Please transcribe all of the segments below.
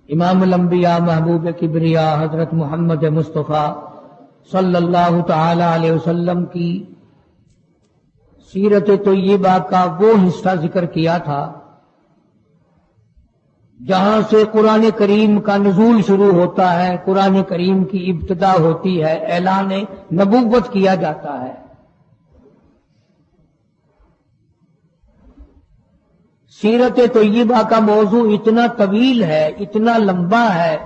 امام الانبیاء محبوب کبریا حضرت محمد مصطفیٰ صلی اللہ تعالی علیہ وسلم کی سیرت طیبہ کا وہ حصہ ذکر کیا تھا جہاں سے قرآن کریم کا نزول شروع ہوتا ہے، قرآن کریم کی ابتدا ہوتی ہے، اعلان نبوت کیا جاتا ہے۔ سیرت طیبہ کا موضوع اتنا طویل ہے، اتنا لمبا ہے،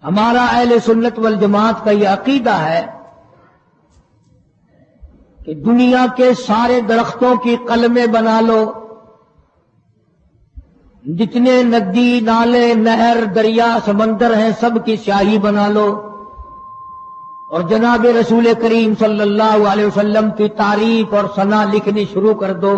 ہمارا اہل سنت والجماعت کا یہ عقیدہ ہے کہ دنیا کے سارے درختوں کی قلمیں بنا لو، جتنے ندی نالے نہر دریا سمندر ہیں سب کی سیاہی بنا لو، اور جناب رسول کریم صلی اللہ علیہ وسلم کی تعریف اور ثنا لکھنی شروع کر دو۔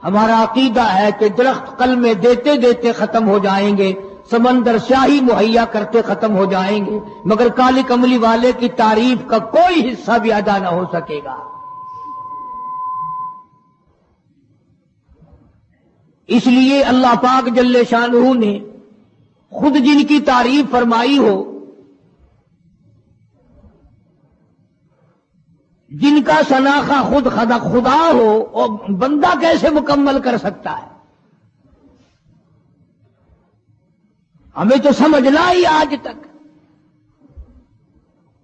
ہمارا عقیدہ ہے کہ درخت قلمیں دیتے دیتے ختم ہو جائیں گے، سمندر سیاہی مہیا کرتے ختم ہو جائیں گے، مگر کالی کملی والے کی تعریف کا کوئی حصہ بھی ادا نہ ہو سکے گا۔ اس لیے اللہ پاک جل شانہ نے خود جن کی تعریف فرمائی ہو، جن کا شناخہ خود خدا ہو، اور بندہ کیسے مکمل کر سکتا ہے؟ ہمیں تو سمجھنا ہی آج تک،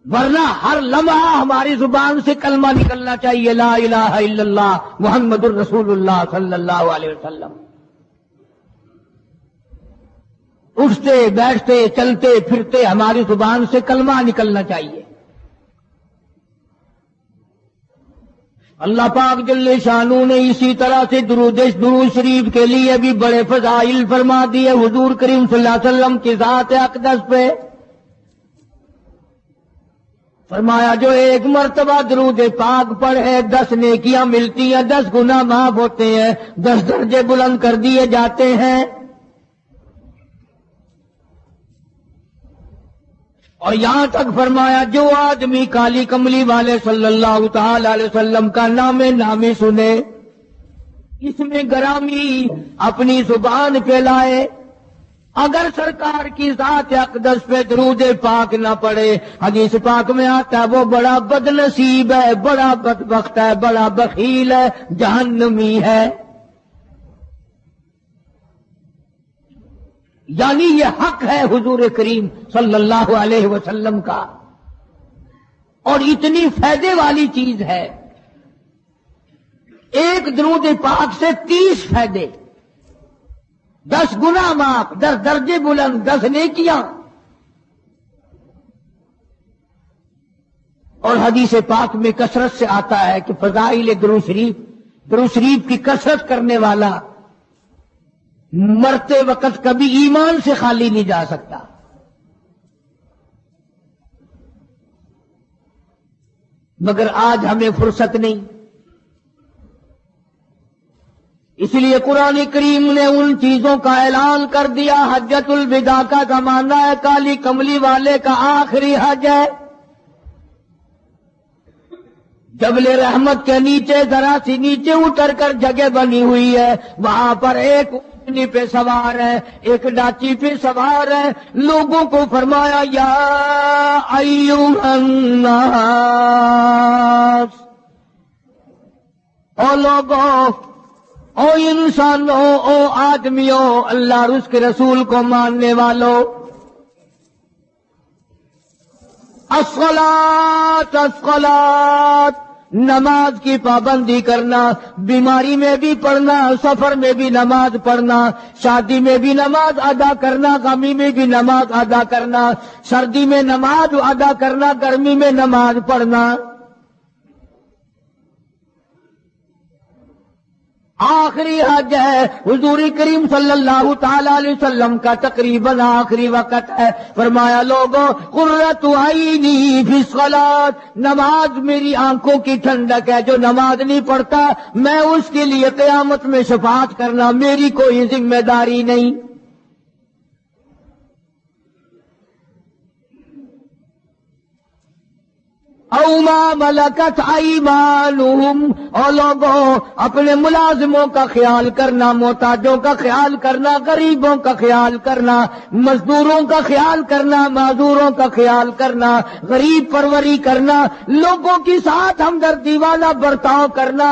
ورنہ ہر لمحہ ہماری زبان سے کلمہ نکلنا چاہیے، لا الہ الا اللہ محمد الرسول اللہ صلی اللہ علیہ وسلم۔ اٹھتے بیٹھتے چلتے پھرتے ہماری زبان سے کلمہ نکلنا چاہیے۔ اللہ پاک جل شانہ نے اسی طرح سے درود شریف کے لیے بھی بڑے فضائل فرما دیے حضور کریم صلی اللہ علیہ وسلم کی ذات اقدس پہ۔ فرمایا جو ایک مرتبہ درود پاک پڑھے 10 نیکیاں ملتی ہیں، 10 گناہ معاف ہوتے ہیں، 10 درجے بلند کر دیے جاتے ہیں۔ اور یہاں تک فرمایا جو آدمی کالی کملی والے صلی اللہ تعالی علیہ وسلم کا نام نامی سنے، اس میں گرامی اپنی زبان پہ لائے، اگر سرکار کی ذات اقدس پہ درود پاک نہ پڑے، حدیث پاک میں آتا ہے وہ بڑا بد نصیب ہے، بڑا بدبخت ہے، بڑا بخیل ہے، جہنمی ہے۔ یعنی یہ حق ہے حضور کریم صلی اللہ علیہ وسلم کا، اور اتنی فائدے والی چیز ہے۔ ایک درود پاک سے 30 فائدے، 10 گناہ معاف، 10 درجے بلند، 10 نیکیاں۔ اور حدیث پاک میں کثرت سے آتا ہے کہ فضائل درود شریف کی کثرت کرنے والا مرتے وقت کبھی ایمان سے خالی نہیں جا سکتا۔ مگر آج ہمیں فرصت نہیں، اس لیے قرآن کریم نے ان چیزوں کا اعلان کر دیا۔ حجۃ الوداع کا زمانہ ہے، کالی کملی والے کا آخری حج ہے۔ جبل رحمت کے نیچے ذرا سی نیچے اتر کر جگہ بنی ہوئی ہے، وہاں پر ایک اونٹنی پہ سوار ہے، ایک ڈاچی پہ سوار ہے۔ لوگوں کو فرمایا یا ایھا الناس، او لوگوں، او انسانوں، او آدمیوں، اللہ اور اس کے رسول کو ماننے والوں، الصلاۃ الصلاۃ، نماز کی پابندی کرنا، بیماری میں بھی پڑھنا، سفر میں بھی نماز پڑھنا، شادی میں بھی نماز ادا کرنا، غمی میں بھی نماز ادا کرنا، سردی میں نماز ادا کرنا، گرمی میں نماز پڑھنا۔ آخری حج ہے، حضور کریم صلی اللہ تعالی علیہ وسلم کا تقریباً آخری وقت ہے۔ فرمایا لوگوں، قرۃ عینی فی الصلاۃ، نماز میری آنکھوں کی ٹھنڈک ہے، جو نماز نہیں پڑھتا میں اس کے لیے قیامت میں شفاعت کرنا میری کوئی ذمہ داری نہیں۔ او ما ملکت ایمانہم، اور لوگوں اپنے ملازموں کا خیال کرنا، محتاجوں کا خیال کرنا، غریبوں کا خیال کرنا، مزدوروں کا خیال کرنا، معذوروں کا خیال کرنا، غریب پروری کرنا، لوگوں کے ساتھ ہمدردی والا برتاؤ کرنا۔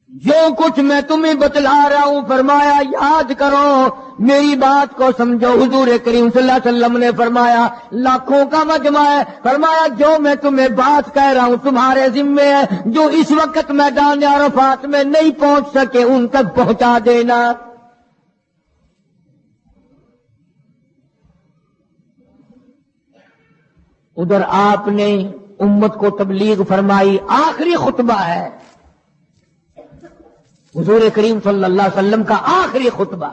جو کچھ میں تمہیں بتلا رہا ہوں فرمایا یاد کرو، میری بات کو سمجھو۔ حضور کریم صلی اللہ علیہ وسلم نے فرمایا لاکھوں کا مجمع ہے، فرمایا جو میں تمہیں بات کہہ رہا ہوں تمہارے ذمے ہے، جو اس وقت میدان عرفات میں نہیں پہنچ سکے ان تک پہنچا دینا۔ ادھر آپ نے امت کو تبلیغ فرمائی، آخری خطبہ ہے حضور کریم صلی اللہ علیہ وسلم کا، آخری خطبہ،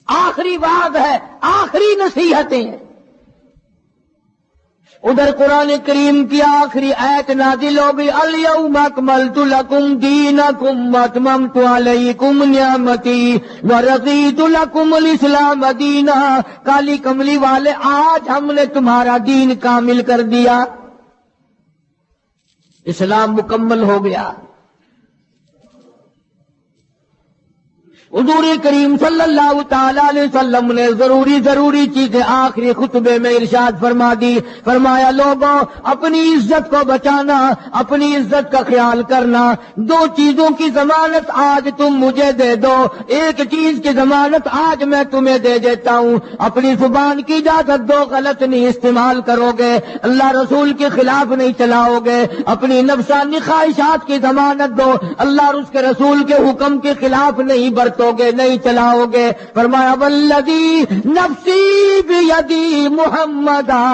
آخری وعد ہے، آخری نصیحتیں ہیں۔ ادھر قرآن کریم کی آخری آیت نازل ہو گئی، الیوم اکملت لکم دینکم واتممت علیکم نعمتی ورضیت لکم الاسلام دینا۔ کالی کملی والے آج ہم نے تمہارا دین کامل کر دیا، اسلام مکمل ہو گیا۔ حضور کریم صلی اللہ تعالی علیہ وسلم نے ضروری چیزیں آخری خطبے میں ارشاد فرما دی، فرمایا لوگوں اپنی عزت کو بچانا، اپنی عزت کا خیال کرنا۔ دو چیزوں کی ضمانت آج تم مجھے دے دو، ایک چیز کی ضمانت آج میں تمہیں دے دیتا ہوں، اپنی زبان کی اجازت دو، غلط نہیں استعمال کرو گے، اللہ رسول کے خلاف نہیں چلاؤ گے، اپنی نفسانی خواہشات کی ضمانت دو، اللہ اور اس کے رسول کے حکم کے خلاف نہیں برتو گے، نہیں چلاؤ گے۔ فرمایا والذی نفسی بیدی محمدا،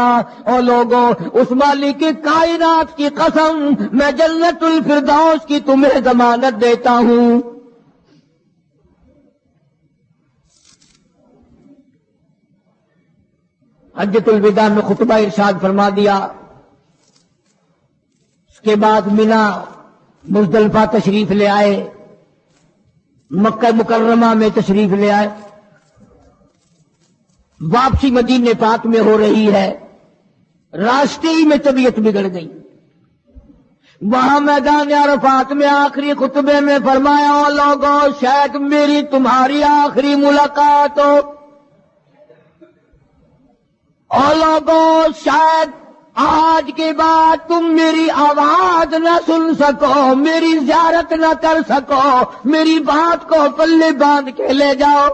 اور لوگوں اس مالک کائنات کی قسم میں جنت الفردوس کی تمہیں ضمانت دیتا ہوں۔ حجۃ الوداع میں خطبہ ارشاد فرما دیا، اس کے بعد مینا مزدلفہ تشریف لے آئے، مکہ مکرمہ میں تشریف لے آئے، واپسی مدینہ پاک میں ہو رہی ہے، راستے ہی میں طبیعت بگڑ گئی۔ وہاں میدان عرفات میں آخری خطبے میں فرمایا او لوگوں شاید میری تمہاری آخری ملاقات ہو، او لوگوں شاید آج کے بعد تم میری آواز نہ سن سکو، میری زیارت نہ کر سکو، میری بات کو پلے باندھ کے لے جاؤ۔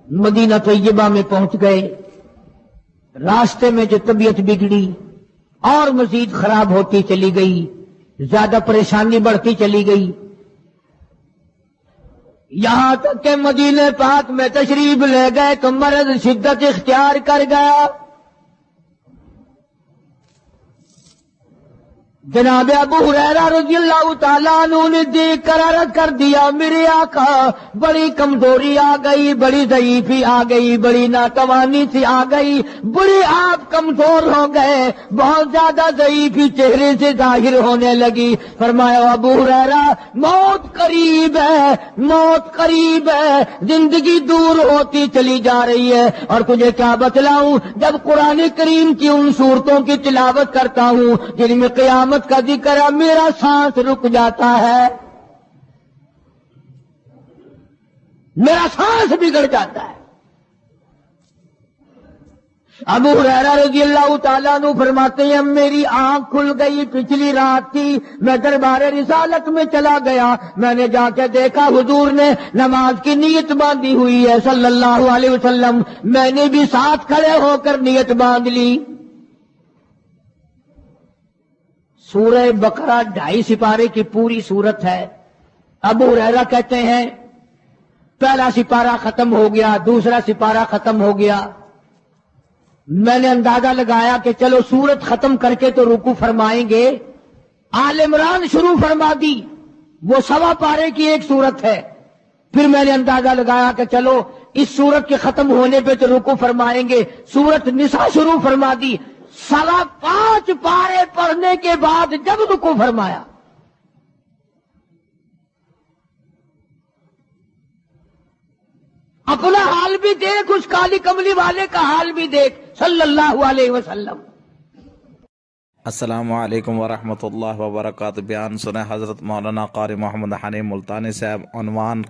مدینہ طیبہ میں پہنچ گئے، راستے میں جو طبیعت بگڑی اور مزید خراب ہوتی چلی گئی، زیادہ پریشانی بڑھتی چلی گئی، یہاں تک کہ مدینہ پاک میں تشریف لے گئے تو مرض شدت اختیار کر گیا۔ جناب ابو ہریرہ رضی اللہ تعالیٰ عنہ نے دیکھ کر عرض کر دیا میرے آقا بڑی کمزوری آ گئی، بڑی ضعیفی آ گئی، بڑی ناتوانی سی آ گئی، بڑے آپ کمزور ہو گئے، بہت زیادہ ضعیفی چہرے سے ظاہر ہونے لگی۔ فرمایا ابو ہریرہ موت قریب ہے، موت قریب ہے، زندگی دور ہوتی چلی جا رہی ہے، اور تجھے کیا بتلاؤں جب قرآن کریم کی ان صورتوں کی تلاوت کرتا ہوں جن میں قیامت کا ذکر ہے میرا سانس رک جاتا ہے، میرا سانس بگڑ جاتا ہے۔ ابو ہریرہ رضی اللہ تعالیٰ عنہ فرماتے ہیں میری آنکھ کھل گئی، پچھلی رات تھی، میں دربار رسالت میں چلا گیا، میں نے جا کے دیکھا حضور نے نماز کی نیت باندھی ہوئی ہے صلی اللہ علیہ وسلم، میں نے بھی ساتھ کھڑے ہو کر نیت باندھ لی۔ سورہ بقرہ 2.5 سپارے کی پوری سورت ہے۔ ابو ہریرہ کہتے ہیں پہلا سپارہ ختم ہو گیا، دوسرا سپارہ ختم ہو گیا، میں نے اندازہ لگایا کہ چلو سورت ختم کر کے تو رکوع فرمائیں گے، آل عمران شروع فرما دی، وہ 1.25 پارے کی ایک سورت ہے۔ پھر میں نے اندازہ لگایا کہ چلو اس سورت کے ختم ہونے پہ تو رکوع فرمائیں گے، سورت نساء شروع فرما دی، 5.25 پارے پڑھنے کے بعد جب رکوع فرمایا اپنا حال بھی دیکھ، اس کالی کملی والے کا حال بھی دیکھ صلی اللہ علیہ وسلم۔ السلام علیکم ورحمۃ اللہ وبرکاتہ۔ بیان سنیں حضرت مولانا قاری محمد حنیف ملتانی صاحب۔ عنوان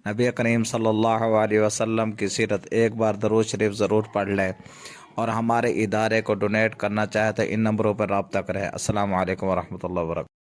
نبی کریم صلی اللہ علیہ وسلم کی سیرت۔ ایک بار درود شریف ضرور پڑھ لیں، اور ہمارے ادارے کو ڈونیٹ کرنا چاہے تو ان نمبروں پر رابطہ کریں۔ السلام علیکم ورحمۃ اللہ وبرکاتہ۔